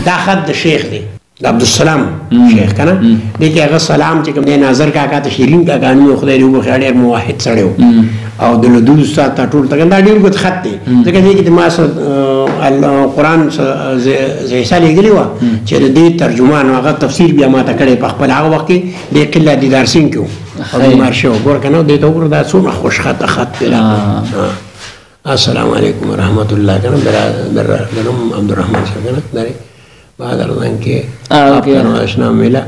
دا خط د شیخ دی د عبدالسلام شیخ که نه دې کې هغه سلام چې کوم دی ناظر کاکا ته شیرین کاکا نوم خدای دې وبخښي ډېر موحد سړی و او د لدود استاد ته ټول ته دا ډېر ګوت خط دی ځکه دې کې د ما قرآن حصه لیږلې وه چې د دې ترجمان هغه تفسیر بیا ما ته کړی په خپل هغه وخت کې د قله دیدار سینګ کې و او بیمار شوی ګوره که نه دې ته وګوره دا څومره خوشخطه خط دی السلام علیکم ورحمۃ اللہ که نه درم عبدالرحمن صاحب که نه درې بعد ارزان کے آپ کا روشنا ملا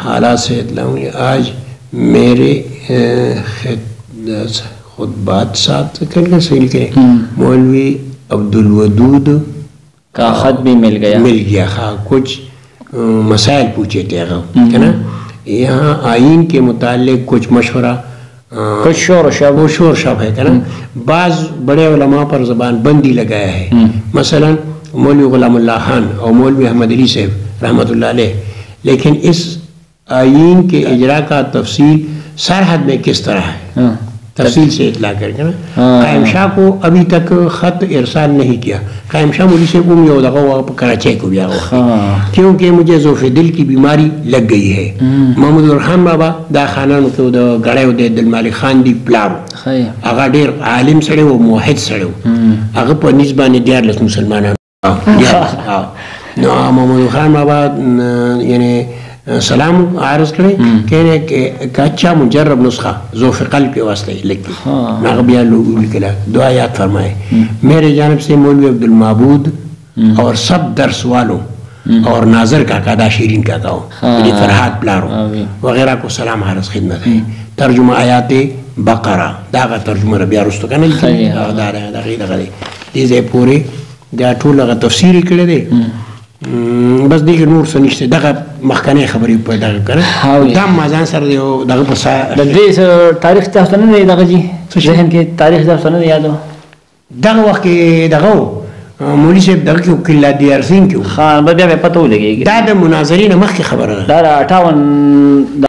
حالات سے اطلاع آج میرے خطبات ساتھ کر کے صحیح کریں مولوی عبدالودود کا خط بھی مل گیا ہاں کچھ مسائل پوچھے تھے نا یہاں آئین کے متعلق کچھ مشورہ کچھ شور شب ہے نا بعض بڑے علماء پر زبان بندی لگایا ہے مثلا مولوی غلام اللہ خان اور مولوی احمد علی صاحب رحمۃ اللہ علیہ لیکن اس آئین کے اجرا کا تفصیل سرحد میں کس طرح ہے تفصیل سے اطلاع کر کے نا قائم شاہ کو ابھی تک خط ارسال نہیں کیا قائم شاہ مولوی سے کراچی کو بھی کیونکہ مجھے ذوف دل کی بیماری لگ گئی ہے محمد الرحمان بابا دا خانانو کې د غړیو د عبدالمالک خان دی پلارو هغه ډېر عالم سړی و موحد سړی و هغه په نیز باندې 14 مسلمانان نو محمد خان بابا یعنی سلام عرض کرے کہنے کہ اچھا مجرب نسخہ ذوف قلب کے واسطے لکھی نغبیہ لوگوں کے لئے دعایات فرمائے میرے جانب سے مولوی عبدالمعبود اور سب درس والوں اور ناظر کاکا دا شیرین کاکا ہو فرحات پلارو وغیرہ کو سلام عرض خدمت ہے ترجمہ آیات بقرہ داغا ترجمہ ربیہ رستو کا نہیں دیزے پورے دا ټول هغه تفسیر کړی دی بس دغه نور څه نشته دغه مخکنی خبرې په دغه کړه دا ما ځان سره دی دغه په د دې تاریخ تاسو نه دی دغه جی ذهن کې تاریخ تاسو نه یادو دغه وخت کې دغه مولوی صاحب دغه کې قله دیار سینګ کې خان بیا پته ولګي دا د مناظرین مخکې خبره ده دا 58